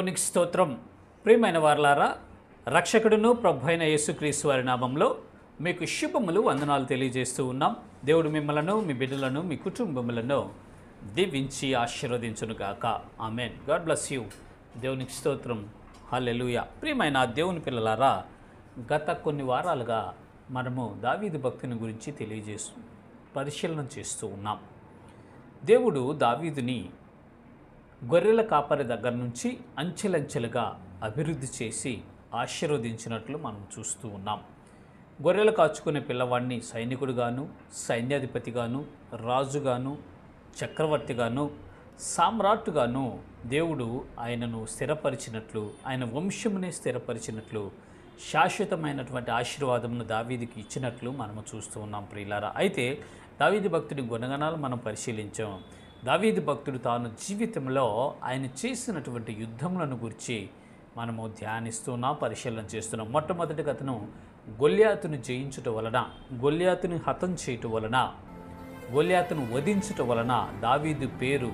దేవునికి స్తోత్రం. ప్రియమైన వారలారా, రక్షకుడును ప్రభువైన యేసుక్రీస్తు వారి నామంలో మీకు శుభములు వందనాలు తెలియజేస్తూ ఉన్నాం. దేవుడు మిమ్మలను, మీ బిడ్డలను, మీ కుటుంబములను దీవించి ఆశీర్వదించునుగాక. ఆమెన్. God bless you. దేవునికి స్తోత్రం. హల్లెలూయా. ప్రియమైన దేవుని పిల్లలారా, గత కొన్ని వారాలుగా మనము దావీదు భక్తుని గురించి పరిశీలన చేస్తూ ఉన్నాం. దేవుడు దావీదుని గొర్రెల కాపరి దగ్గర నుంచి అంచెలంచెలుగా అభివృద్ధి చేసి ఆశీర్వదించినట్లు మనం చూస్తూ ఉన్నాం. గొర్రెలు కాచుకునే పిల్లవాడిని సైనికుడుగాను, సైన్యాధిపతిగాను, రాజుగాను, చక్రవర్తిగాను, సామ్రాట్టుగాను దేవుడు ఆయనను స్థిరపరిచినట్లు, ఆయన వంశమునే స్థిరపరిచినట్లు, శాశ్వతమైనటువంటి ఆశీర్వాదమును దావీదుకి ఇచ్చినట్లు మనము చూస్తూ ఉన్నాం ప్రియులారా. అయితే దావీదు భక్తుడి గుణగణాలు మనం పరిశీలించాం. దావీదు భక్తుడు తాను జీవితంలో ఆయన చేసినటువంటి యుద్ధములను గురించి మనము ధ్యానిస్తున్నాం, పరిశీలన చేస్తున్నాం. మొట్టమొదటిగా అతను గొల్యాతును జయించుట వలన, గొల్యాతుని హతం చేయటం వలన, గొల్యాతును వధించుట వలన దావీదు పేరు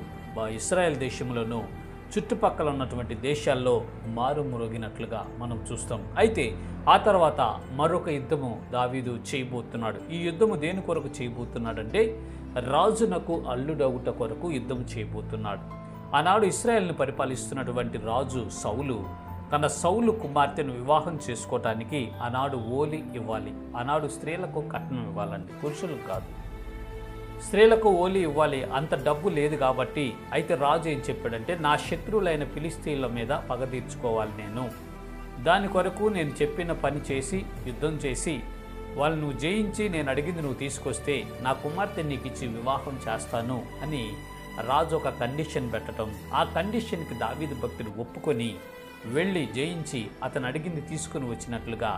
ఇశ్రాయేల్ దేశంలోనూ చుట్టుపక్కల ఉన్నటువంటి దేశాల్లో మారుమ్రోగినట్లుగా మనం చూస్తాం. అయితే ఆ తర్వాత మరొక యుద్ధము దావీదు చేయబోతున్నాడు. ఈ యుద్ధము దేని కొరకు చేయబోతున్నాడంటే రాజునకు అల్లుడవుట కొరకు యుద్ధం చేయబోతున్నాడు. ఆనాడు ఇశ్రాయేల్ని పరిపాలిస్తున్నటువంటి రాజు సౌలు తన సౌలు కుమార్తెను వివాహం చేసుకోవటానికి ఆనాడు ఓలి ఇవ్వాలి. ఆనాడు స్త్రీలకు కట్నం ఇవ్వాలండి, పురుషులకు కాదు. స్త్రీలకు ఓలి ఇవ్వాలి. అంత డబ్బు లేదు కాబట్టి అయితే రాజు ఏం చెప్పాడంటే, నా శత్రువులైన ఫిలిస్తీన్ల మీద పగ తీర్చుకోవాలి నేను. దాని కొరకు నేను చెప్పిన పని చేసి యుద్ధం చేసి వాళ్ళు నువ్వు జయించి నేను అడిగింది నువ్వు తీసుకొస్తే నా కుమార్తె నీకు ఇచ్చి వివాహం చేస్తాను అని రాజు ఒక కండిషన్ పెట్టడం. ఆ కండిషన్కి దావీదు భక్తుడు ఒప్పుకొని వెళ్ళి జయించి అతను అడిగింది తీసుకుని వచ్చినట్లుగా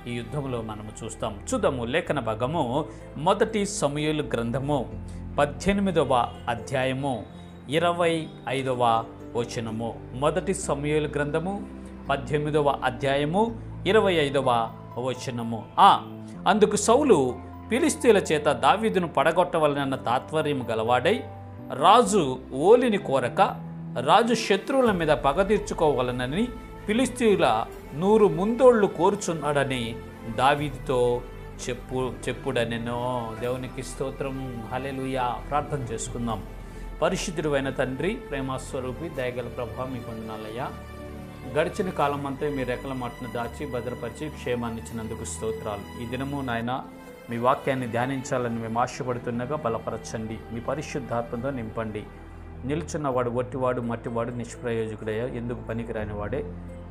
ఈ యుద్ధంలో మనము చూద్దాము. లేఖన భాగము 1 సమూయేలు గ్రంథము 18వ అధ్యాయము 25వ వచనము. 1 సమూయేలు గ్రంథము 18వ అధ్యాయము 25వ వచనము. అందుకు సౌలు ఫిలిస్తీయుల చేత దావీదును పడగొట్టవలనన్న తాత్పర్యం గలవాడై రాజు ఓలిని కోరక రాజు శత్రువుల మీద పగ తీర్చుకోవాలనని ఫిలిస్తీయుల 100 ముందోళ్లు కోరుచున్నాడని దావీదుతో చెప్పుడనెనో. దేవునికి స్తోత్రం. హల్లెలూయా. ప్రార్థన చేసుకుందాం. పరిశుద్ధుడైన తండ్రి, ప్రేమస్వరూపి, దయగల ప్రభువా, మీకు వందనాలయ్యా. గడిచిన కాలం అంతా మీ రెక్కల మాటను దాచి భద్రపరిచి క్షేమాన్ని ఇచ్చినందుకు స్తోత్రాలు. ఈ దినము నాయన మీ వాక్యాన్ని ధ్యానించాలని మేము ఆశపడుతుండగా బలపరచండి. మీ పరిశుద్ధాత్మతో నింపండి. నిల్చున్నవాడు ఒట్టివాడు, మట్టివాడు, నిష్ప్రయోజకుడయ్యా, ఎందుకు పనికిరాని వాడే.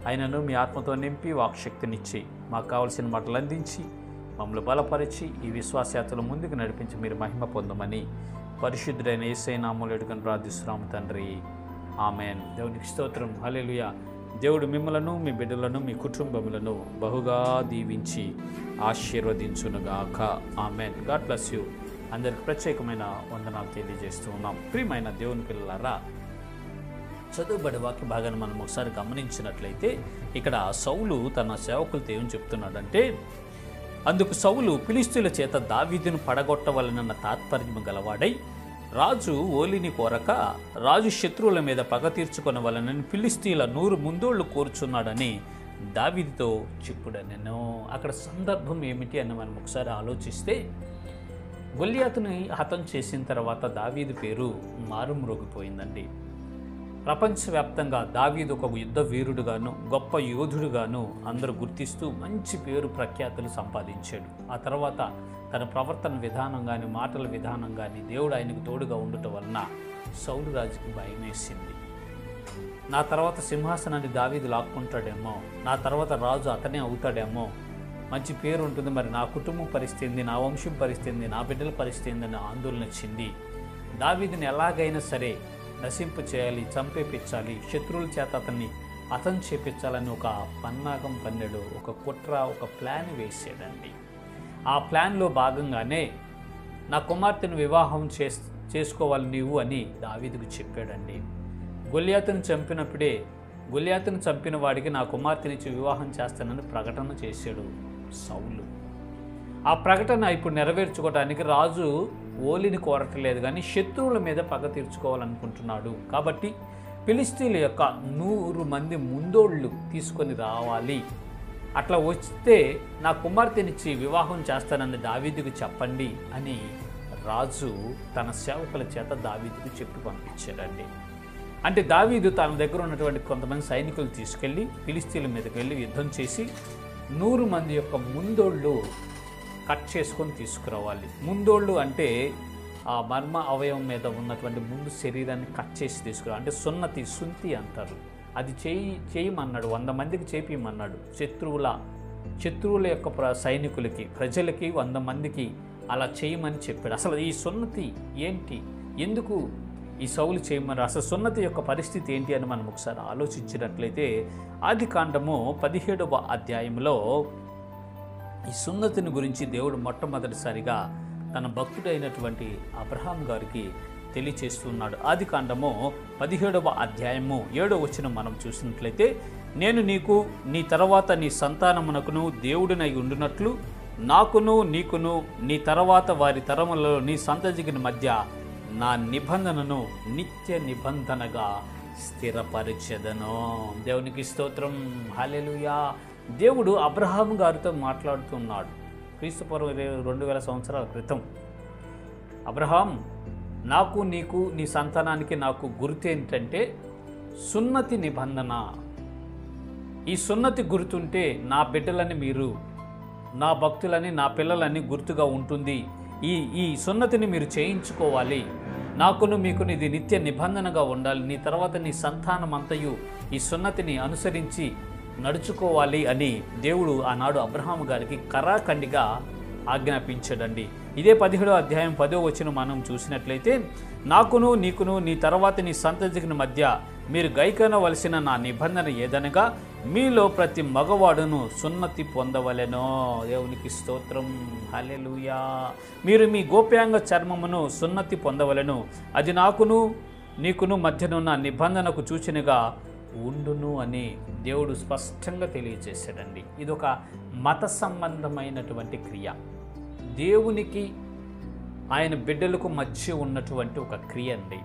ఆయనను మీ ఆత్మతో నింపి వాక్శక్తినిచ్చి మాకు కావలసిన మాటలు అందించి మమ్మల్ని బలపరిచి ఈ విశ్వాసయాత్రలో ముందుకు నడిపించి మీరు మహిమ పొందమని పరిశుద్ధుడైన యేసయ్య నామములో అడుగుకొని ప్రార్థిస్తున్నాము తండ్రి. ఆమెన్. దేవునికి స్తోత్రం. హల్లెలూయా. దేవుడు మిమ్మలను, మీ బిడ్డలను, మీ కుటుంబములను బహుగా దీవించి ఆశీర్వదించునుగాక. ఆమెన్. God bless you. అందరికి ప్రత్యేకమైన వందనాలు తెలియజేస్తూ ఉన్నాం. ప్రియమైన దేవుని పిల్లలారా, చదువుబడి వాక్య భాగాన్ని మనం ఒకసారి గమనించినట్లయితే ఇక్కడ సౌలు తన సేవకులతో ఏం చెప్తున్నాడంటే, అందుకు సౌలు ఫిలిస్తీయుల చేత దావీదును పడగొట్టవలనన్న తాత్పర్యం గలవాడై రాజు ఓలిని కోరక రాజు శత్రువుల మీద పగ తీర్చుకొనవలనని ఫిలిస్తీయుల 100 ముందోళ్లు కోరుచున్నాడని దావీదుతో చెప్పుడనెనో. అక్కడ సందర్భం ఏమిటి అని మనం ఒకసారి ఆలోచిస్తే, గొల్యాతుని హతం చేసిన తర్వాత దావీదు పేరు మారుమ్రోగిపోయిందండి. ప్రపంచవ్యాప్తంగా దావీదు ఒక యుద్ధ వీరుడుగాను, గొప్ప యోధుడుగాను అందరూ గుర్తిస్తూ మంచి పేరు ప్రఖ్యాతులు సంపాదించాడు. ఆ తర్వాత తన ప్రవర్తన విధానం కానీ, మాటల విధానం కానీ దేవుడు ఆయనకు తోడుగా ఉండటం వలన సౌలు రాజుకి భయం వేసింది. నా తర్వాత సింహాసనాన్ని దావీదు లాక్కుంటాడేమో, నా తర్వాత రాజు అతనే అవుతాడేమో, మంచి పేరు ఉంటుంది, మరి నా కుటుంబం పరిస్థితి, నా వంశం పరిస్థితి, నా బిడ్డల పరిస్థితి అని ఆందోళన వచ్చింది. దావీదుని ఎలాగైనా సరే నశింపు చేయాలి, చంపేపించాలి, శత్రువుల చేత అతన్ని హతం చేపించాలని ఒక పన్నాగం పన్నాడు, ఒక కుట్ర, ఒక ప్లాన్ వేసాడండి. ఆ ప్లాన్లో భాగంగానే నా కుమార్తెను వివాహం చేసుకోవాలి నీవు అని దావీదుకు చెప్పాడండి. గొల్యాతును చంపిన వాడికి నా కుమార్తెనిచ్చి వివాహం చేస్తానని ప్రకటన చేశాడు సౌలు. ఆ ప్రకటన ఇప్పుడు నెరవేర్చుకోవడానికి రాజు ఓలిని కోరట్లేదు కానీ శత్రువుల మీద పగ తీర్చుకోవాలనుకుంటున్నాడు. కాబట్టి ఫిలిష్తీయుల యొక్క 100 మంది ముందోళ్ళు తీసుకొని రావాలి, అట్లా వస్తే నా కుమార్తెనిచ్చి వివాహం చేస్తానని దావీదుకు చెప్పండి అని రాజు తన సేవకుల చేత దావీదుకు చెప్పి పంపించాడండి. అంటే దావీదు తన దగ్గర ఉన్నటువంటి కొంతమంది సైనికులు తీసుకెళ్ళి ఫిలిష్తీయుల మీదకి వెళ్ళి యుద్ధం చేసి 100 మంది యొక్క ముందోళ్ళు కట్ చేసుకొని తీసుకురావాలి. ముందోళ్ళు అంటే ఆ మర్మ అవయవం మీద ఉన్నటువంటి ముందు శరీరాన్ని కట్ చేసి తీసుకురావాలి. అంటే సుంతి అంటారు. అది చేయమన్నాడు, 100 మందికి చేపిమన్నాడు. శత్రువుల యొక్క సైనికులకి, ప్రజలకి 100 మందికి అలా చేయమని చెప్పాడు. అసలు ఈ సున్నతి ఏంటి, ఎందుకు ఈ సౌలు చేయమన్నారు, అసలు సున్నతి యొక్క పరిస్థితి ఏంటి అని మనం ఒకసారి ఆలోచించినట్లయితే ఆదికాండము 17వ అధ్యాయంలో ఈ సున్నతిని గురించి దేవుడు మొట్టమొదటిసారిగా తన భక్తుడైనటువంటి అబ్రహాం గారికి తెలియచేస్తున్నాడు. ఆదికాండము 17వ అధ్యాయము 7వ వచనం మనం చూసినట్లయితే, నేను నీకు నీ తర్వాత నీ సంతానమునకును దేవుడినై ఉండునట్లు నాకును నీకును నీ తర్వాత వారి తరములలో నీ సంతతికి మధ్య నా నిబంధనను నిత్య నిబంధనగా స్థిరపరిచెదను. దేవునికి స్తోత్రం, హల్లెలూయా. దేవుడు అబ్రహాం గారితో మాట్లాడుతున్నాడు. క్రీస్తుపూర్వం 2000 సంవత్సరాల క్రితం, అబ్రహాం, నాకు నీకు నీ సంతానానికి నాకు గుర్తు ఏంటంటే సున్నతి నిబంధన. ఈ సున్నతి గుర్తుంటే నా బిడ్డలని మీరు, నా భక్తులని, నా పిల్లలని గుర్తుగా ఉంటుంది. ఈ సున్నతిని మీరు చేయించుకోవాలి. నాకును మీకును ఇది నిత్య నిబంధనగా ఉండాలి. నీ తర్వాత నీ సంతానం అంతయు ఈ సున్నతిని అనుసరించి నడుచుకోవాలి అని దేవుడు ఆనాడు అబ్రహాం గారికి కరాఖండిగా ఆజ్ఞాపించాడండి. ఇదే 17వ అధ్యాయం 10వ వచనం మనం చూసినట్లయితే, నాకును నీకును నీ తర్వాత నీ సంతతికి మధ్య మీరు గైకొనవలసిన నా నిబంధన ఏదనగా మీలో ప్రతి మగవాడును సున్నతి పొందవలెనో. దేవునికి స్తోత్రం, హల్లెలూయా. మీరు మీ గోప్యాంగ చర్మమును సున్నతి పొందవలెను, అది నాకును నీకును మధ్యనున్న నిబంధనకు సూచనగా ఉండును అని దేవుడు స్పష్టంగా తెలియజేశాడండి. ఇదొక మత సంబంధమైనటువంటి క్రియ, దేవునికి ఆయన బిడ్డలకు మధ్య ఉన్నటువంటి ఒక క్రియ అండి.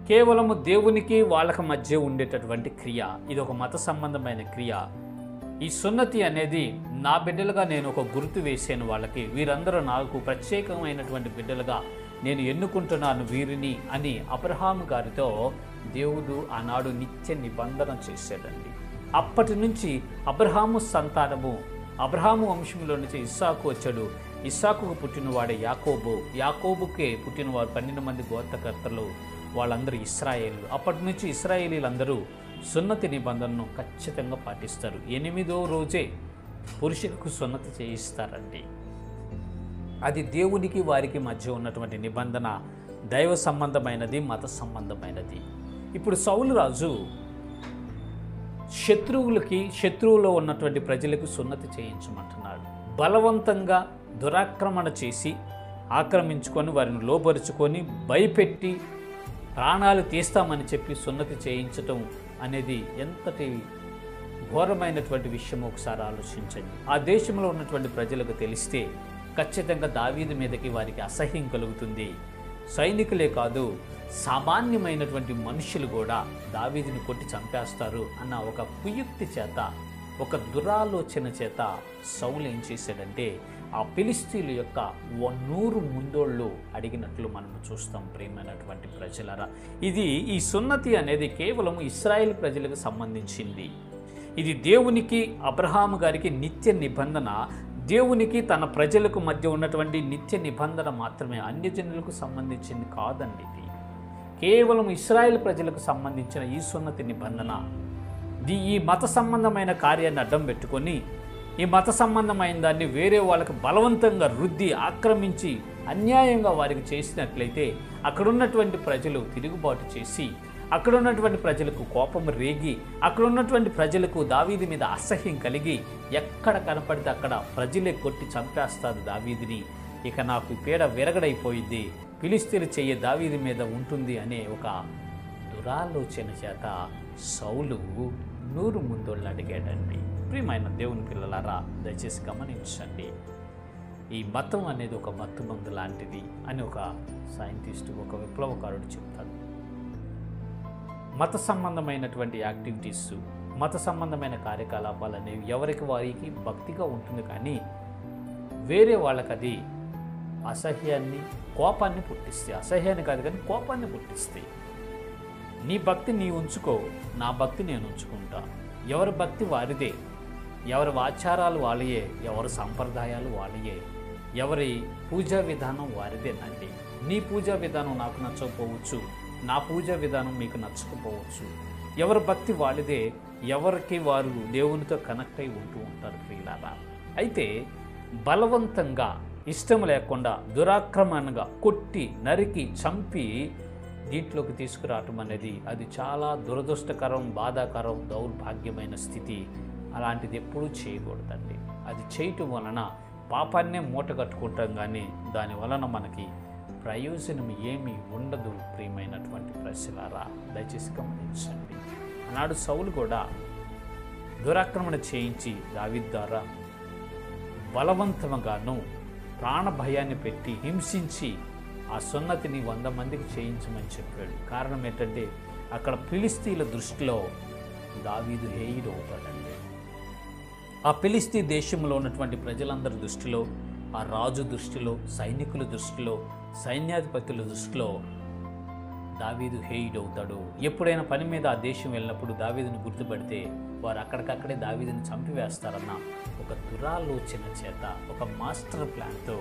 కేవలము దేవునికి వాళ్ళకి మధ్య ఉండేటటువంటి క్రియ, ఇది ఒక మత సంబంధమైన క్రియ. ఈ సున్నతి అనేది నా బిడ్డలుగా నేను ఒక గుర్తు వేసాను వాళ్ళకి, వీరందరూ నాకు ప్రత్యేకమైనటువంటి బిడ్డలుగా నేను ఎన్నుకుంటున్నాను వీరిని అని అబ్రహాం గారితో దేవుడు ఆనాడు నిత్య నిబంధన చేశాడండి. అప్పటి నుంచి అబ్రహాము సంతానము, అబ్రహాము వంశంలో నుంచి ఇస్సాకు వచ్చాడు. ఇస్సాకుకు పుట్టినవాడే యాకోబు, యాకోబుకే పుట్టినవారు 12 మంది గోత్రకర్తలు, వాళ్ళందరూ ఇశ్రాయేలు. అప్పటి నుంచి ఇశ్రాయేలీలందరూ సున్నతి నిబంధనను ఖచ్చితంగా పాటిస్తారు. 8వ రోజే పురుషులకు సున్నతి చేయిస్తారండి. అది దేవునికి వారికి మధ్య ఉన్నటువంటి నిబంధన, దైవ సంబంధమైనది, మత సంబంధమైనది. ఇప్పుడు సౌలు రాజు శత్రువులో ఉన్నటువంటి ప్రజలకు సున్నతి చేయించమంటున్నాడు. బలవంతంగా దురాక్రమణ చేసి ఆక్రమించుకొని వారిని లోబరుచుకొని భయపెట్టి ప్రాణాలు తీస్తామని చెప్పి సున్నతి చేయించటం అనేది ఎంతటి ఘోరమైనటువంటి విషయం ఒకసారి ఆలోచించండి. ఆ దేశంలో ఉన్నటువంటి ప్రజలకు తెలిస్తే ఖచ్చితంగా దావీదు మీదకి వారికి అసహ్యం కలుగుతుంది. సైనికులే కాదు, సామాన్యమైనటువంటి మనుషులు కూడా దావీదుని కొట్టి చంపేస్తారు అన్న ఒక కుయుక్తి చేత, ఒక దురాలోచన చేత సౌలు ఏం చేశాడంటే ఆ ఫిలిష్తీయుల యొక్క 100 ముందోళ్ళు అడిగినట్లు మనం చూస్తాం. ప్రియమైనటువంటి ప్రజలరా, ఈ సున్నతి అనేది కేవలం ఇశ్రాయేల్ ప్రజలకు సంబంధించింది. ఇది దేవునికి, అబ్రహాము గారికి నిత్య నిబంధన, దేవునికి తన ప్రజలకు మధ్య ఉన్నటువంటి నిత్య నిబంధన మాత్రమే, అన్యజనులకు సంబంధించింది కాదండి. ఇది కేవలం ఇశ్రాయేల్ ప్రజలకు సంబంధించిన ఈ సున్నతి నిబంధన. ఈ మత సంబంధమైన కార్యాన్ని అడ్డం పెట్టుకొని, ఈ మత సంబంధమైన దాన్ని వేరే వాళ్ళకి బలవంతంగా రుద్ది ఆక్రమించి అన్యాయంగా వారికి చేసినట్లయితే అక్కడ ఉన్నటువంటి ప్రజలు తిరుగుబాటు చేసి, అక్కడ ఉన్నటువంటి ప్రజలకు కోపం రేగి, అక్కడ ఉన్నటువంటి ప్రజలకు దావీదు మీద అసహ్యం కలిగి ఎక్కడ కనపడితే అక్కడ ప్రజలే కొట్టి చంపేస్తారు దావీదుని, ఇక నాకు పీడ విరగడైపోయింది, ఫిలిష్తీయుల చెయ్యి దావీదు మీద ఉంటుంది అనే ఒక దురాలోచన చేత సౌలు 100 ముందోళ్ళు అడిగాడండి. ప్రియమైన దేవుని పిల్లలారా, దయచేసి గమనించండి. ఈ మతం అనేది ఒక మత్తుమందు లాంటిది అని ఒక సైంటిస్టు, ఒక విప్లవకారుడు చెప్తాడు. మత సంబంధమైనటువంటి యాక్టివిటీస్, మత సంబంధమైన కార్యకలాపాలు అనేవి ఎవరికి వారికి భక్తిగా ఉంటుంది, కానీ వేరే వాళ్ళకి అది అసహ్యాన్ని, కోపాన్ని పుట్టిస్తాయి. అసహ్యాన్ని కాదు కానీ కోపాన్ని పుట్టిస్తాయి. నీ భక్తి నీ ఉంచుకో, నా భక్తి నేను ఉంచుకుంటా. ఎవరి భక్తి వారిదే, ఎవరి ఆచారాలు వాళ్ళయే, ఎవరి సంప్రదాయాలు వాళ్ళయే, ఎవరి పూజా విధానం వారిదేనండి. నీ పూజా విధానం నాకు నచ్చకపోవచ్చు, నా పూజా విధానం మీకు నచ్చకపోవచ్చు. ఎవరి భక్తి వాళ్ళదే, ఎవరికి వారు దేవునితో కనెక్ట్ అయి ఉంటూ ఉంటారు ప్రియులారా. అయితే బలవంతంగా, ఇష్టం లేకుండా, దురాక్రమణగా కొట్టి, నరికి, చంపి దీంట్లోకి తీసుకురావటం అనేది అది చాలా దురదృష్టకరం, బాధాకరం, దౌర్భాగ్యమైన స్థితి. అలాంటిది ఎప్పుడూ చేయకూడదండి. అది చేయటం వలన పాపాన్నే మూట కట్టుకుంటాం, కానీ దాని వలన మనకి ప్రయోజనం ఏమీ ఉండదు. ప్రియమైనటువంటి ప్రజలారా, దయచేసి గమనించండి. ఆనాడు సౌలు కూడా దురాక్రమణ చేయించి దావీదు ద్వారా బలవంతంగాను ప్రాణ భయాన్ని పెట్టి హింసించి ఆ సున్నతిని 100 మందికి చేయించమని చెప్పాడు. కారణం ఏంటంటే అక్కడ ఫిలిస్తీన్ల దృష్టిలో దావీదు హేయుడు అవుతాడండి. ఆ ఫిలిస్తీ దేశంలో ఉన్నటువంటి ప్రజలందరి దృష్టిలో, ఆ రాజు దృష్టిలో, సైనికుల దృష్టిలో, సైన్యాధిపతుల దృష్టిలో దావీదు హేయుడు అవుతాడు. ఎప్పుడైనా పని మీద ఆ దేశం వెళ్ళినప్పుడు దావీదుని గుర్తుపడితే వారు అక్కడికక్కడే దావీదుని చంపివేస్తారన్న ఒక దురాలోచన చేత, ఒక మాస్టర్ ప్లాన్తో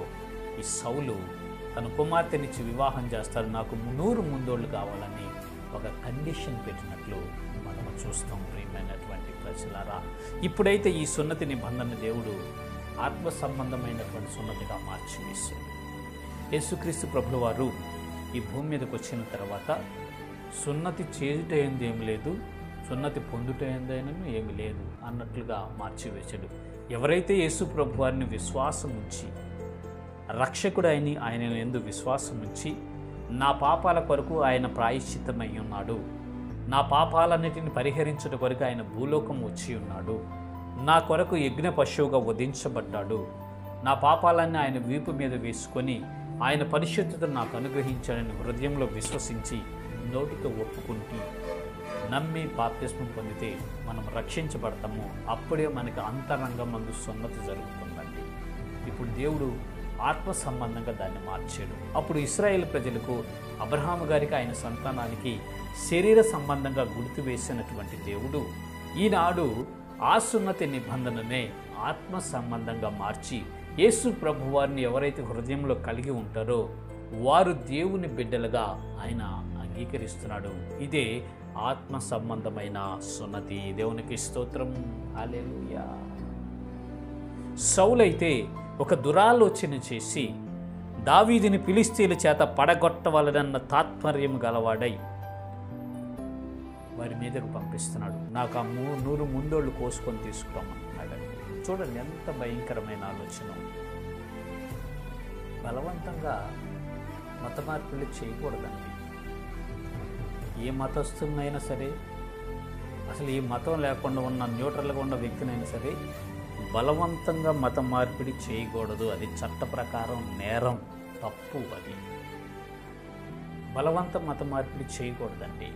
ఈ సౌలు తన కుమార్తెనిచ్చి వివాహం చేస్తారు, నాకు 100 ముందోళ్ళు కావాలని ఒక కండిషన్ పెట్టినట్లు మనము చూస్తాం. ప్రియమైనటువంటి ప్రజలారా, ఇప్పుడైతే ఈ సున్నతి నిబంధన దేవుడు ఆత్మ సంబంధమైనటువంటి సున్నతిగా మార్చివేశాడు. యేసుక్రీస్తు ప్రభుల వారు ఈ భూమి మీదకి వచ్చిన తర్వాత సున్నతి చేయుటైంది ఏమి లేదు, సున్నతి పొందుటైందైనను ఏమి లేదు అన్నట్లుగా మార్చివేశాడు. ఎవరైతే యేసు ప్రభు వారిని విశ్వాసం ఉంచి, రక్షకుడైన ఆయన యందు విశ్వాసం ఉంచి, నా పాపాల కొరకు ఆయన ప్రాయశ్చిత్తమై ఉన్నాడు, నా పాపాలన్నిటిని పరిహరించుట కొరకు ఆయన భూలోకం వచ్చి ఉన్నాడు, నా కొరకు యజ్ఞ పశువుగా వధించబడ్డాడు, నా పాపాలన్నీ ఆయన వీపు మీద వేసుకొని ఆయన పరిశుద్ధతను నాకు అనుగ్రహించాడని హృదయంలో విశ్వసించి నోటితో ఒప్పుకుంటూ నమ్మి బాప్తిస్మం పొందితే మనం రక్షించబడతాము. అప్పుడే మనకి అంతరంగం మందు సున్నతి జరుగుతుందండి. ఇప్పుడు దేవుడు ఆత్మ సంబంధంగా దాన్ని మార్చాడు. అప్పుడు ఇశ్రాయేల్ ప్రజలకు, అబ్రహాము గారికి, ఆయన సంతానానికి శరీర సంబంధంగా గుర్తు వేసినటువంటి దేవుడు ఈనాడు ఆ సున్నతి నిబంధననే ఆత్మ సంబంధంగా మార్చి యేసు ప్రభు వారిని ఎవరైతే హృదయంలో కలిగి ఉంటారో వారు దేవుని బిడ్డలుగా ఆయన అంగీకరిస్తున్నాడు. ఇదే ఆత్మ సంబంధమైన సున్నతి. దేవునికి స్తోత్రం, హల్లెలూయా. సౌలైతే ఒక దురాలోచన చేసి దావీదుని ఫిలిస్తీన్ల చేత పడగొట్టవలనన్న తాత్పర్యం గలవాడై వారి మీదకు పంపిస్తున్నాడు. నాకు ఆ 100 ముందోళ్ళు కోసుకొని తీసుకురామన్నాడు. చూడండి ఎంత భయంకరమైన ఆలోచన. బలవంతంగా మత మార్పులు చేయకూడదండి. ఏ మతస్థునైనా సరే, అసలు ఈ మతం లేకుండా ఉన్న న్యూట్రల్గా ఉన్న వ్యక్తినైనా సరే బలవంతంగా మత మార్పిడి చేయకూడదు. అది చట్ట ప్రకారం నేరం, తప్పు. అది బలవంత మత మార్పిడి చేయకూడదండి.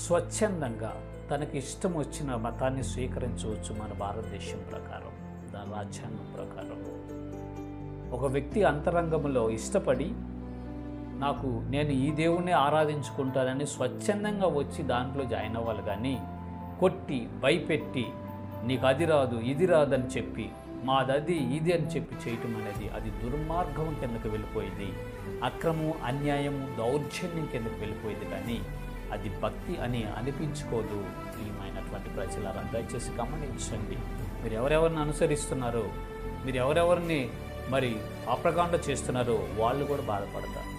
స్వచ్ఛందంగా తనకి ఇష్టం వచ్చిన మతాన్ని స్వీకరించవచ్చు మన భారతదేశం ప్రకారం, దాని రాజ్యాంగం ప్రకారం. ఒక వ్యక్తి అంతరంగంలో ఇష్టపడి నేను ఈ దేవుణ్ణి ఆరాధించుకుంటానని స్వచ్ఛందంగా వచ్చి దాంట్లో జాయిన్ అవ్వాలి, కానీ కొట్టి భయపెట్టి నీకు అది రాదు ఇది రాదని చెప్పి మాదది ఇది అని చెప్పి చేయటం అనేది అది దుర్మార్గం కిందకు వెళ్ళిపోయింది. అక్రమం, అన్యాయము, దౌర్జన్యం కిందకు వెళ్ళిపోయింది, కానీ అది భక్తి అని అనిపించుకోదు. ప్రియమైనటువంటి ప్రజలారా, దయచేసి గమనించండి. మీరు ఎవరెవరిని అనుసరిస్తున్నారో, మీరు ఎవరెవరిని మరి అప్రకాండ చేస్తున్నారో వాళ్ళు కూడా బాధపడతారు.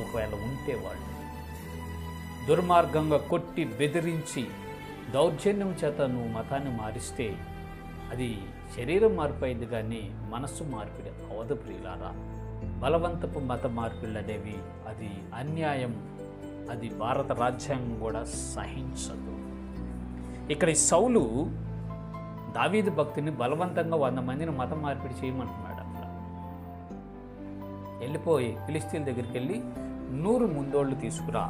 ఒకవేళ ఉంటే వాళ్ళు దుర్మార్గంగా కొట్టి బెదిరించి దౌర్జన్యం చేత నువ్వు మతాన్ని మారిస్తే అది శరీరం మార్పైంది, కానీ మనస్సు మార్పిడి అవదు. ప్రియులారా, బలవంతపు మత మార్పిళ్ళు అనేవి అది అన్యాయం, అది భారత రాజ్యాంగం కూడా సహించదు. ఇక్కడ ఈ సౌలు దావీదు భక్తుని బలవంతంగా 100 మందిని మత మార్పిడి చేయమంటున్నాడు. అట్లా వెళ్ళిపోయి ఫిలిస్తీన్ల దగ్గరికి వెళ్ళి 100 ముందోళ్ళు తీసుకురా,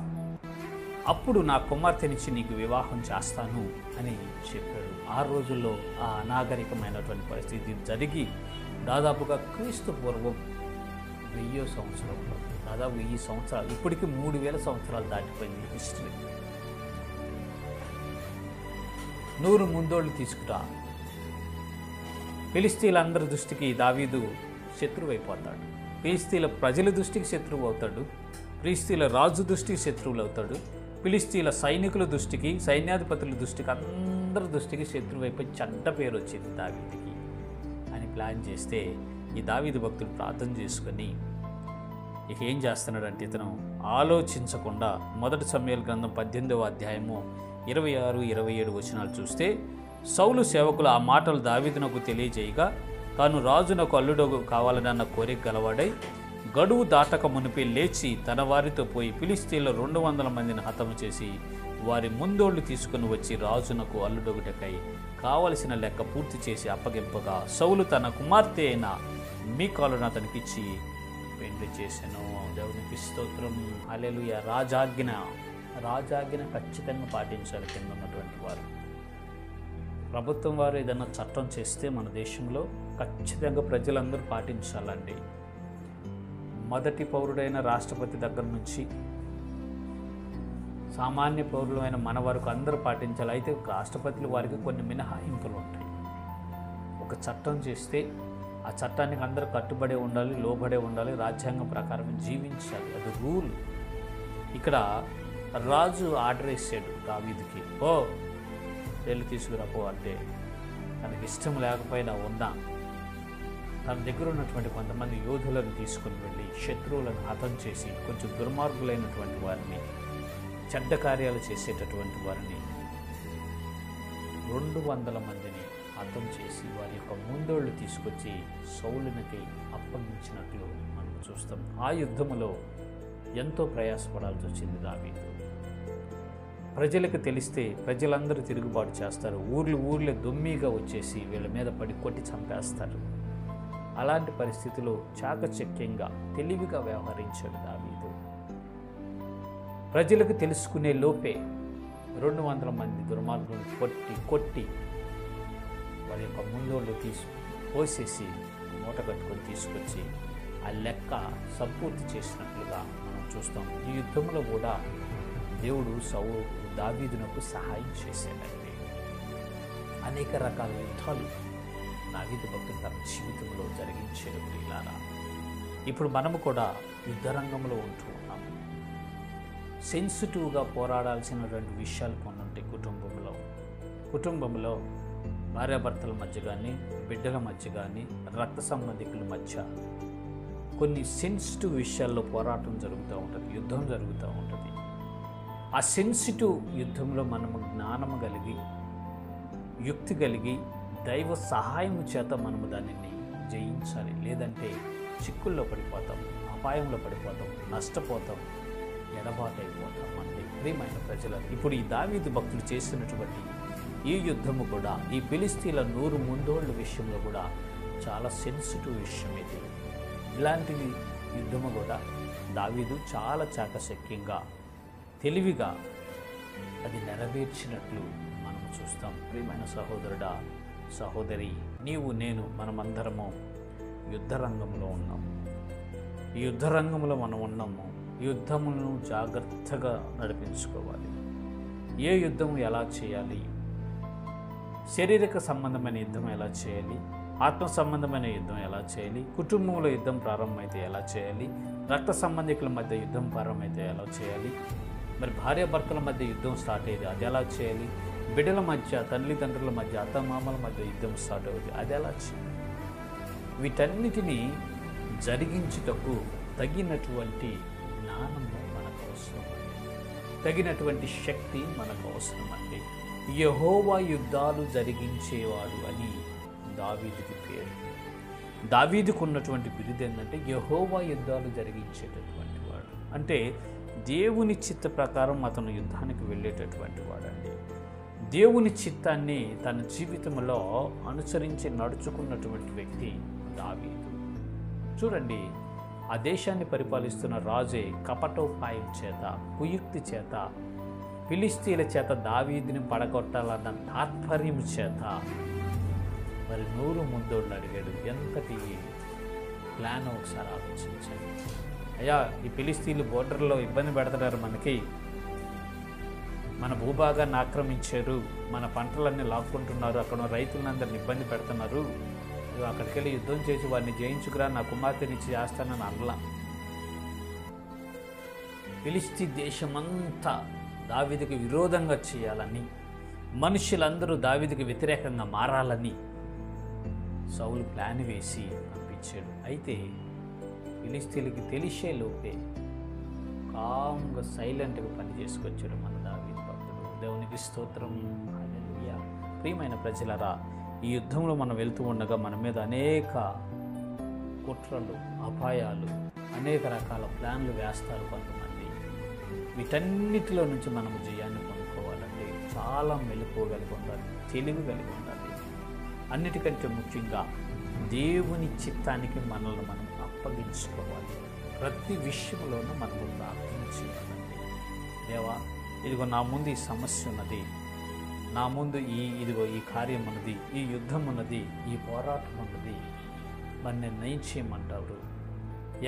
అప్పుడు నా కుమార్తెనిచ్చి నీకు వివాహం చేస్తాను అని చెప్పాడు. ఆ రోజుల్లో ఆ అనాగరికమైనటువంటి పరిస్థితి జరిగి దాదాపుగా క్రీస్తు పూర్వం 1000 సంవత్సరంలో, దాదాపు 1000 సంవత్సరాలు, ఇప్పటికి 3000 సంవత్సరాలు దాటిపోయింది హిస్టరీ. 100 ముందోళ్ళు తీసుకురా. ఫిలిస్తీన్లందరి దృష్టికి దావీదు శత్రువు అయిపోతాడు. ఫిలిస్తీన్ల ప్రజల దృష్టికి శత్రువు అవుతాడు. ఫిలిస్తీన్ల రాజు దృష్టికి శత్రువులు అవుతాడు. ఫిలిస్తీన్ల సైనికుల దృష్టికి, సైన్యాధిపతుల దృష్టికి, అందరి దృష్టికి శత్రువు అయిపోయి చెడ్డ పేరు వచ్చింది దావీదుకి అని ప్లాన్ చేస్తే, ఈ దావీదు భక్తుడు ప్రార్థన చేసుకొని ఇక ఏం చేస్తున్నాడంటే, ఇతను ఆలోచించకుండా 1 సమూయేలు గ్రంథం 18వ అధ్యాయము 26, 27 వచనాలు చూస్తే, సౌలు సేవకులు ఆ మాటలు దావీదునకు తెలియజేయగా, తాను రాజునకు అల్లుడు కావాలన్న కోరిక గలవాడై గడువు దాటక మునిపి లేచి తన వారితో పోయి ఫిలిస్తీన్ల 200 మందిని హతము చేసి వారి ముందోళ్లు తీసుకుని వచ్చి రాజునకు అల్లుడొకటకై కావలసిన లెక్క పూర్తి చేసి అప్పగింపగా, సౌలు తన కుమార్తె అయిన మీకాలును అతనికిచ్చి పెండ్లి చేసెను. దేవునికి స్తోత్రం. హల్లెలూయా. రాజాజ్ఞ ఖచ్చితంగా పాటించాలి కింద ఉన్నటువంటి వారు. ప్రభుత్వం వారు ఏదైనా చట్టం చేస్తే మన దేశంలో ఖచ్చితంగా ప్రజలందరూ పాటించాలండి. మొదటి పౌరుడైన రాష్ట్రపతి దగ్గర నుంచి సామాన్య పౌరులైన మన వరకు అందరూ పాటించాలి. అయితే రాష్ట్రపతులు వారికి కొన్ని మినహాయింపులు ఉంటాయి. ఒక చట్టం చేస్తే ఆ చట్టానికి అందరూ కట్టుబడే ఉండాలి, లోబడే ఉండాలి, రాజ్యాంగం ప్రకారం జీవించాలి. అది రూల్. ఇక్కడ రాజు ఆర్డర్ ఇచ్చాడు దావీదుకి, ఓ వెళ్ళి తీసుకురాపో అంటే, తనకి ఇష్టం లేకపోయినా ఉన్నా తన దగ్గర ఉన్నటువంటి కొంతమంది యోధులను తీసుకుని వెళ్ళి శత్రువులను హతం చేసి, కొంచెం దుర్మార్గులైనటువంటి వారిని, చెడ్డ కార్యాలు చేసేటటువంటి వారిని 200 మందిని హతం చేసి వారి యొక్క ముందోళ్ళు తీసుకొచ్చి సౌలునికి అప్పగించినట్లు మనం చూస్తాం. ఆ యుద్ధములో ఎంతో ప్రయాసపడాల్సి వచ్చింది దావీదు. ప్రజలకు తెలిస్తే ప్రజలందరూ తిరుగుబాటు చేస్తారు. ఊర్లే దొమ్మిగా వచ్చేసి వీళ్ళ మీద పడి కొట్టి చంపేస్తారు. అలాంటి పరిస్థితిలో చాకచక్యంగా, తెలివిగా వ్యవహరించాడు దావీదు. ప్రజలకు తెలుసుకునే లోపే 200 మంది దుర్మార్గులను కొట్టి వారి యొక్క ముందోళ్ళు పోసేసి మూట కట్టుకొని తీసుకొచ్చి ఆ లెక్క సంపూర్తి చేసినట్లుగా మనం చూస్తాం. ఈ యుద్ధంలో కూడా దేవుడు దావీదునకు సహాయం చేశాడండి. అనేక రకాల యుద్ధాలు దావీదు భక్తుడు తన జీవితంలో జరిగించాడు. ప్రియులారా, ఇప్పుడు మనము కూడా యుద్ధరంగంలో ఉంటూ ఉన్నాము. సెన్సిటివ్గా పోరాడాల్సినటువంటి విషయాలు కొన్ని ఉంటాయి. కుటుంబంలో భార్యాభర్తల మధ్య కానీ, బిడ్డల మధ్య కానీ, రక్త సంబంధికుల మధ్య కొన్ని సెన్సిటివ్ విషయాల్లో పోరాటం జరుగుతూ ఉంటుంది, యుద్ధం జరుగుతూ ఉంటుంది. ఆ సెన్సిటివ్ యుద్ధంలో మనము జ్ఞానము కలిగి, యుక్తి కలిగి, దైవ సహాయం చేత మనము దానిని జయించాలి. లేదంటే చిక్కుల్లో పడిపోతాం, అపాయంలో పడిపోతాం, నష్టపోతాం, ఎడబాటైపోతాం. అంటే ప్రియమైన ప్రజలు, ఇప్పుడు ఈ దావీదు భక్తులు చేసినటువంటి ఈ యుద్ధము కూడా, ఈ ఫిలిస్తీన్ల 100 ముందోళ్ళ విషయంలో కూడా చాలా సెన్సిటివ్ విషయం ఇది. ఇలాంటి యుద్ధము కూడా దావీదు చాలా చాకచక్యంగా, తెలివిగా అది నెరవేర్చినట్లు మనం చూస్తాం. ప్రియమైన సహోదరుడా, సహోదరి, నీవు నేను మనమందరము యుద్ధరంగంలో ఉన్నాము. ఈ యుద్ధరంగంలో మనం ఉన్నాము. యుద్ధములను జాగ్రత్తగా నడిపించుకోవాలి. ఏ యుద్ధం ఎలా చేయాలి, శారీరక సంబంధమైన యుద్ధం ఎలా చేయాలి, ఆత్మ సంబంధమైన యుద్ధం ఎలా చేయాలి, కుటుంబంలో యుద్ధం ప్రారంభమైతే ఎలా చేయాలి, రక్త సంబంధికుల మధ్య యుద్ధం ప్రారంభమైతే ఎలా చేయాలి, మరి భార్యాభర్తల మధ్య యుద్ధం స్టార్ట్ అయ్యేది అది ఎలా చేయాలి, బిడ్డల మధ్య, తల్లిదండ్రుల మధ్య, అత్తమామల మధ్య యుద్ధం స్టార్ట్ అవుతుంది అది ఎలా చేయాలి, వీటన్నిటినీ జరిగించుటకు తగినటువంటి జ్ఞానము మనకు అవసరం అండి. తగినటువంటి శక్తి మనకు అవసరం అండి. యెహోవా యుద్ధాలు జరిగించేవాడు అని దావీదుకి పేరు. దావీదుకు ఉన్నటువంటి బిరుదు ఏంటంటే యెహోవా యుద్ధాలు జరిగించేటటువంటి వాడు. అంటే దేవుని చిత్త ప్రకారం అతను యుద్ధానికి వెళ్ళేటటువంటి వాడండి. దేవుని చిత్తాన్ని తన జీవితంలో అనుసరించి నడుచుకున్నటువంటి వ్యక్తి దావీదు. చూడండి, ఆ దేశాన్ని పరిపాలిస్తున్న రాజే కపటోపాయం చేత, కుయుక్తి చేత ఫిలిష్తీయుల చేత దావీదుని పడగొట్టాలన్న తాత్పర్యం చేత మరి 100 ముందోళ్ళు అడిగాడు. ఎంతటి ప్లాన్ ఒకసారి ఆలోచించండి. అయ్యా, ఈ ఫిలిష్తీయులు బోర్డర్లో ఇబ్బంది పెడుతున్నారు, మన భూభాగాన్ని ఆక్రమించారు, మన పంటలన్నీ లాక్కుంటున్నారు, అక్కడ ఉన్న రైతులందరిని ఇబ్బంది పెడుతున్నారు, అక్కడికి వెళ్ళి యుద్ధం చేసి వారిని జయించుకురా, నా కుమార్తెనిచ్చి చేస్తానని అనలా. ఫిలిష్తీ దేశమంతా దావీదుకి విరోధంగా చేయాలని, మనుషులందరూ దావీదుకి వ్యతిరేకంగా మారాలని సౌలు ప్లాన్ వేసి పంపించాడు. అయితే ఫిలిష్తీయులకి తెలిసే లోపే కామ్గా సైలెంట్గా పని చేసుకొచ్చాడు మన దావీదు భక్తుడు. దేవునికి స్తోత్రం, హల్లెలూయా. ప్రియమైన ప్రజలరా, ఈ యుద్ధంలో మనం వెళ్తూ ఉండగా మన మీద అనేక కుట్రలు, అపాయాలు, అనేక రకాల ప్లాన్లు వేస్తారు కొంతమంది. వీటన్నిటిలో నుంచి మనం జయాన్ని పొందుకోవాలంటే చాలా మెలకువ కలిగి ఉండాలి, తెలివి కలిగి ఉండాలి. అన్నిటికంటే ముఖ్యంగా దేవుని చిత్తానికి మనల్ని మనం అప్పగించుకోవాలి. ప్రతి విషయంలోనూ మనము ప్రార్థన చేయాలండి. దేవా, ఇదిగో నా ముందు ఈ సమస్య ఉన్నది, నా ముందు ఇదిగో ఈ కార్యం ఉన్నది, ఈ యుద్ధం ఉన్నది, ఈ పోరాటం ఉన్నది, మరి నేను ఏం చేయమంటారు?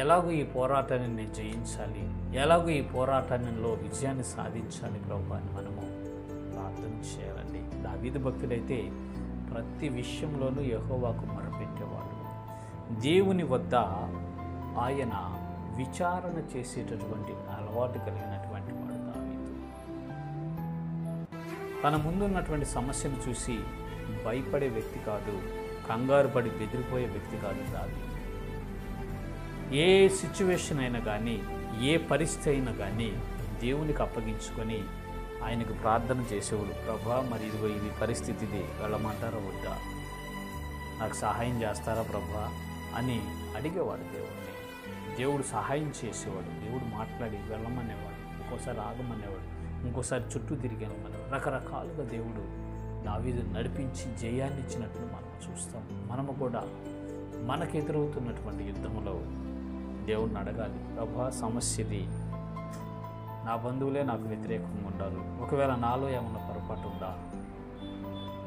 ఎలాగో ఈ పోరాటాన్ని నేను జయించాలి, ఎలాగో ఈ పోరాటాల్లో విజయాన్ని సాధించాలి ప్రభువా అని మనము ప్రార్థన చేయాలండి. దావీదు భక్తుడైతే ప్రతి విషయంలోనూ యెహోవాకు మొరపెట్టేవాడు. దేవుని వద్ద ఆయన విచారణ చేసేటటువంటి అలవాటు కలిగినటువంటి వాడు దావీదు. తన ముందున్నటువంటి సమస్యను చూసి భయపడే వ్యక్తి కాదు, కంగారు పడి బెదిరిపోయే వ్యక్తి కాదు దావీదు. ఏ సిచ్యువేషన్ అయినా కానీ, ఏ పరిస్థితి అయినా కానీ దేవునికి అప్పగించుకొని ఆయనకు ప్రార్థన చేసేవాడు. ప్రభా, మరి ఇదిగో ఇది పరిస్థితి, ఇది వెళ్ళమంటారా వద్దా, నాకు సహాయం చేస్తారా ప్రభా అని అడిగేవాడు దేవుడిని. దేవుడు సహాయం చేసేవాడు, దేవుడు మాట్లాడి వెళ్ళమనేవాడు, ఒక్కోసారి ఆగమనేవాడు, ఇంకోసారి చుట్టూ తిరిగి వెళ్ళమనేవాడు. రకరకాలుగా దేవుడు దావీదు నడిపించి జయాన్ని ఇచ్చినట్లు మనం చూస్తాం. మనము కూడా మనకు ఎదురవుతున్నటువంటి యుద్ధంలో దేవుడిని అడగాలి. ప్రభా, సమస్యది, నా బంధువులే నాకు వ్యతిరేకంగా ఉండాలి, ఒకవేళ నాలో ఏమన్నా పొరపాటు ఉందా,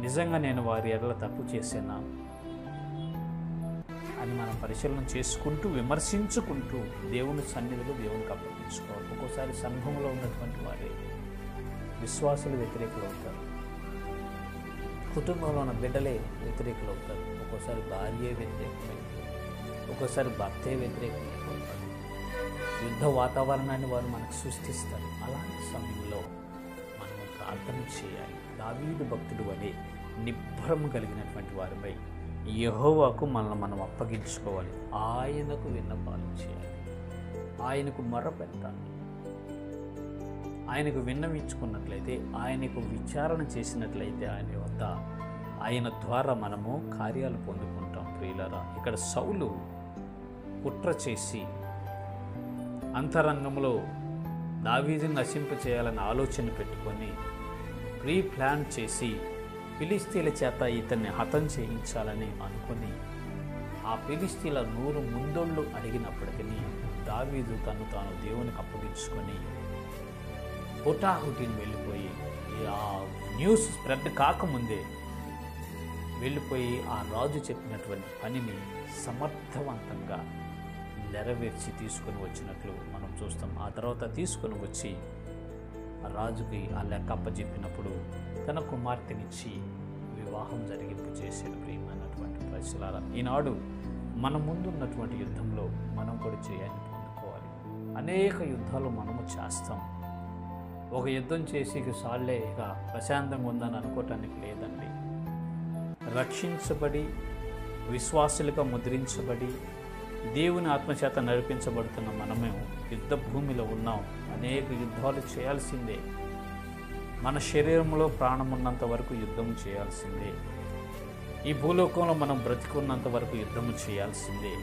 నిజంగా నేను వారి ఎడల తప్పు చేసేనా అని మనం పరిశీలన చేసుకుంటూ, విమర్శించుకుంటూ దేవుని సన్నిధిలో దేవునికి అప్పగించుకోవాలి. ఒక్కోసారి సంఘంలో ఉన్నటువంటి వారే విశ్వాసులు వ్యతిరేకులు అవుతారు, కుటుంబంలో ఉన్న బిడ్డలే వ్యతిరేకులు అవుతారు, ఒక్కోసారి భార్యే వ్యతిరేకమైపోతారు, ఒక్కోసారి భర్తే వ్యతిరేకమైపోతారు. యుద్ధ వాతావరణాన్ని వారు మనకు సృష్టిస్తారు. అలాంటి సమయంలో మనము ప్రార్థన చేయాలి. దావీదు భక్తుడు వలె నిబ్బరము కలిగినటువంటి వారిపై యెహోవాకు మనల్ని మనం అప్పగించుకోవాలి. ఆయనకు విన్నపాలు చేయాలి, ఆయనకు మొరపెట్టాలి. ఆయనకు విన్నవించుకున్నట్లయితే, ఆయనకు విచారణ చేసినట్లయితే ఆయన ద్వారా మనము కార్యాలు పొందుకుంటాం. ప్రియులారా, ఇక్కడ సౌలు కుట్ర చేసి అంతరంగంలో దావీదుని నశింపచేయాలని ఆలోచన పెట్టుకొని ప్రీ ప్లాన్ చేసి ఫిలిష్తీయుల చేత ఇతన్ని హతం చేయించాలని అనుకుని ఆ ఫిలిష్తీయుల 100 ముందోళ్ళు అడిగినప్పటికీ దావీదు తాను దేవునికి అప్పగించుకొని హుటాహుటిని వెళ్ళిపోయి, ఆ న్యూస్ స్ప్రెడ్ కాకముందే వెళ్ళిపోయి ఆ రాజు చెప్పినటువంటి పనిని సమర్థవంతంగా నెరవేర్చి తీసుకొని వచ్చినట్లు మనం చూస్తాం. ఆ తర్వాత తీసుకొని వచ్చి రాజుకి ఆ లెక్క అప్పచెప్పినప్పుడు తన కుమార్తెనిచ్చి వివాహం జరిగింపు చేసేది. ప్రియమైనటువంటి ప్రజలారా, ఈనాడు మన ముందున్నటువంటి యుద్ధంలో మనం కూడా జయాన్ని పొందుకోవాలి. అనేక యుద్ధాలు మనము చేస్తాం. ఒక యుద్ధం చేసి సాళ్లే ఇక ప్రశాంతంగా ఉందని అనుకోవటానికి లేదండి. రక్షించబడి విశ్వాసులుగా ముద్రించబడి దేవుని ఆత్మచేత నడిపించబడుతున్న మనమే యుద్ధ భూమిలో ఉన్నాం. అనేక యుద్ధాలు చేయాల్సిందే. మన శరీరంలో ప్రాణం ఉన్నంత వరకు యుద్ధం చేయాల్సిందే. ఈ భూలోకంలో మనం బ్రతికున్నంత వరకు యుద్ధం చేయాల్సిందే.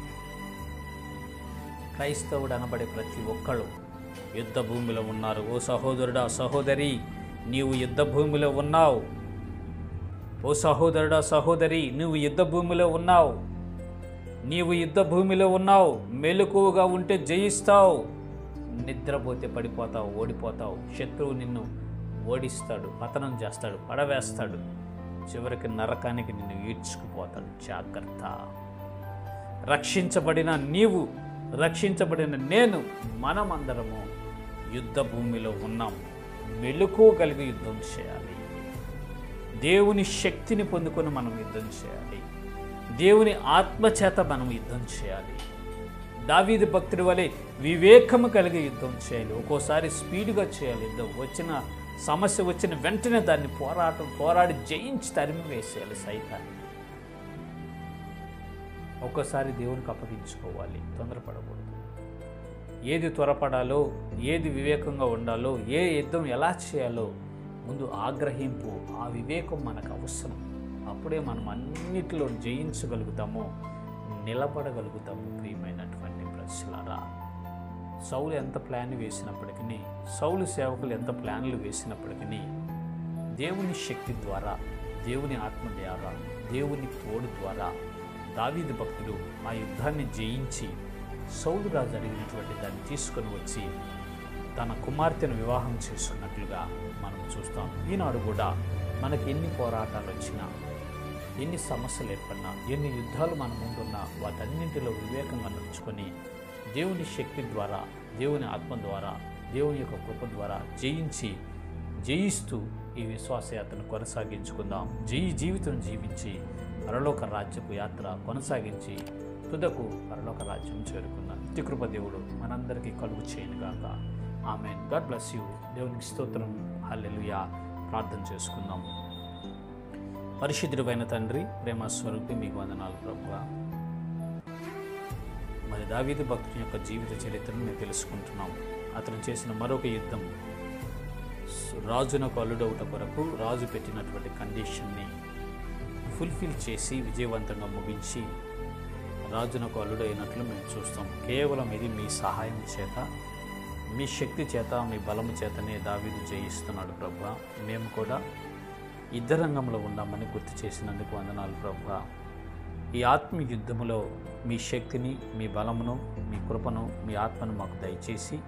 క్రైస్తవుడు అనబడే ప్రతి ఒక్కళ్ళు యుద్ధ భూమిలో ఉన్నారు. ఓ సహోదరుడా, సహోదరి, నీవు యుద్ధ భూమిలో ఉన్నావు. ఓ సహోదరుడా, సహోదరి, నువ్వు యుద్ధ భూమిలో ఉన్నావు. నీవు యుద్ధ భూమిలో ఉన్నావు. మెలకువగా ఉంటే జయిస్తావు, నిద్రపోతే పడిపోతావు, ఓడిపోతావు. శత్రువు నిన్ను ఓడిస్తాడు, పతనం చేస్తాడు, పడవేస్తాడు, చివరికి నరకానికి నిన్ను ఈడ్చుకుపోతాడు. జాగ్రత్త. రక్షించబడిన నీవు, రక్షించబడిన నేను, మనమందరము యుద్ధ భూమిలో ఉన్నాం. మెలకువగలిగి యుద్ధం చేయాలి. దేవుని శక్తిని పొందుకొని మనం యుద్ధం చేయాలి. దేవుని ఆత్మచేత మనం యుద్ధం చేయాలి. దావీదు భక్తుడి వలె వివేకము కలిగి యుద్ధం చేయాలి. ఒక్కోసారి స్పీడ్గా చేయాలి యుద్ధం. వచ్చిన సమస్య వచ్చిన వెంటనే దాన్ని పోరాడి జయించి తరిమి వేసేయాలి సైతాన్ని. ఒక్కోసారి దేవునికి అప్పగించుకోవాలి, తొందరపడకూడదు. ఏది త్వరపడాలో, ఏది వివేకంగా ఉండాలో, ఏ యుద్ధం ఎలా చేయాలో ముందు ఆగ్రహింపు, ఆ వివేకం మనకు అవసరం. అప్పుడే మనం అన్నిటిలో జయించగలుగుతాము, నిలబడగలుగుతాము. ప్రియమైనటువంటి ప్రజలారా, సౌలు ఎంత ప్లాన్ వేసినప్పటికీ, సౌలు సేవకులు ఎంత ప్లాన్లు వేసినప్పటికీ, దేవుని శక్తి ద్వారా, దేవుని ఆత్మ ద్వారా, దేవుని తోడు ద్వారా దావీదు భక్తుడు ఆ యుద్ధాన్ని జయించి సౌలుగా జరిగినటువంటి దాన్ని తీసుకొని వచ్చి తన కుమార్తెను వివాహం చేసుకున్నట్లుగా మనం చూస్తాం. ఈనాడు కూడా మనకి ఎన్ని పోరాటాలు వచ్చినా, ఎన్ని సమస్యలు ఏర్పడినా, ఎన్ని యుద్ధాలు మన ముందున్నా వాటన్నింటిలో వివేకంగా నడుచుకొని దేవుని శక్తి ద్వారా, దేవుని ఆత్మ ద్వారా, దేవుని యొక్క కృప ద్వారా జయిస్తూ ఈ విశ్వాసయాత్రను కొనసాగించుకుందాం. జీవితం జీవించి పరలోక రాజ్యపు యాత్ర కొనసాగించి తుదకు పరలోక రాజ్యం చేరుకుందాం. నిత్యకృప దేవుడు మనందరికీ కలుగు చేయనుగాక. ఆమేన్. God bless you. దేవునికి స్తోత్రం. హల్లెలూయా. ప్రార్థన చేసుకుందాం. పరిశుద్ధుడైన తండ్రి, ప్రేమ స్వరూపి, మీకు వందనాలు ప్రభువా. మరి దావీదు భక్తుని యొక్క జీవిత చరిత్రను మేము తెలుసుకుంటున్నాం. అతను చేసిన మరొక యుద్ధం, రాజునకు అల్లుడవుట కొరకు రాజు పెట్టినటువంటి కండిషన్ని ఫుల్ఫిల్ చేసి విజయవంతంగా ముగించి రాజునకు అల్లుడైనట్లు మేము చూస్తాం. కేవలం ఇది మీ సహాయం చేత, మీ శక్తి చేత, మీ బలము చేతనే దావీదు జయిస్తున్నాడు ప్రభువా. మేము కూడా యుద్ధ రంగంలో ఉన్నామని గుర్తు చేసినందుకు వందనాలు ప్రభువా. ఈ ఆత్మీయ యుద్ధములో మీ శక్తిని, మీ బలమును, మీ కృపను, మీ ఆత్మను మాకు దయచేసి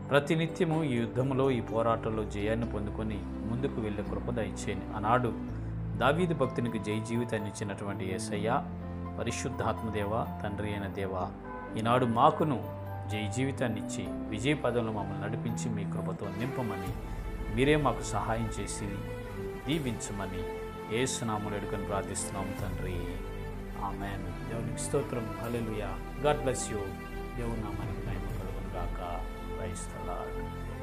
ప్రతినిత్యము ఈ యుద్ధములో, ఈ పోరాటంలో జయాన్ని పొందుకొని ముందుకు వెళ్ళే కృప దయచేయండి. ఆనాడు దావీదు భక్తునికి జయ జీవితాన్ని ఇచ్చినటువంటి యేసయ్య, పరిశుద్ధాత్మదేవ, తండ్రి అయిన దేవ, ఈనాడు మాకును జయ జీవితాన్ని ఇచ్చి విజయ పదంలో మమ్మల్ని నడిపించి మీ కృపతో నింపమని, మీరే మాకు సహాయం చేసి దీవించమని యేసు నామములో అడుగుకొని ప్రార్థిస్తున్నాము తండ్రి. ఆమేన్. దేవునికి స్తోత్రం. హల్లెలూయా. God bless you. దేవుని నామానికి మహిమ కలుగును గాక. Praise the lord.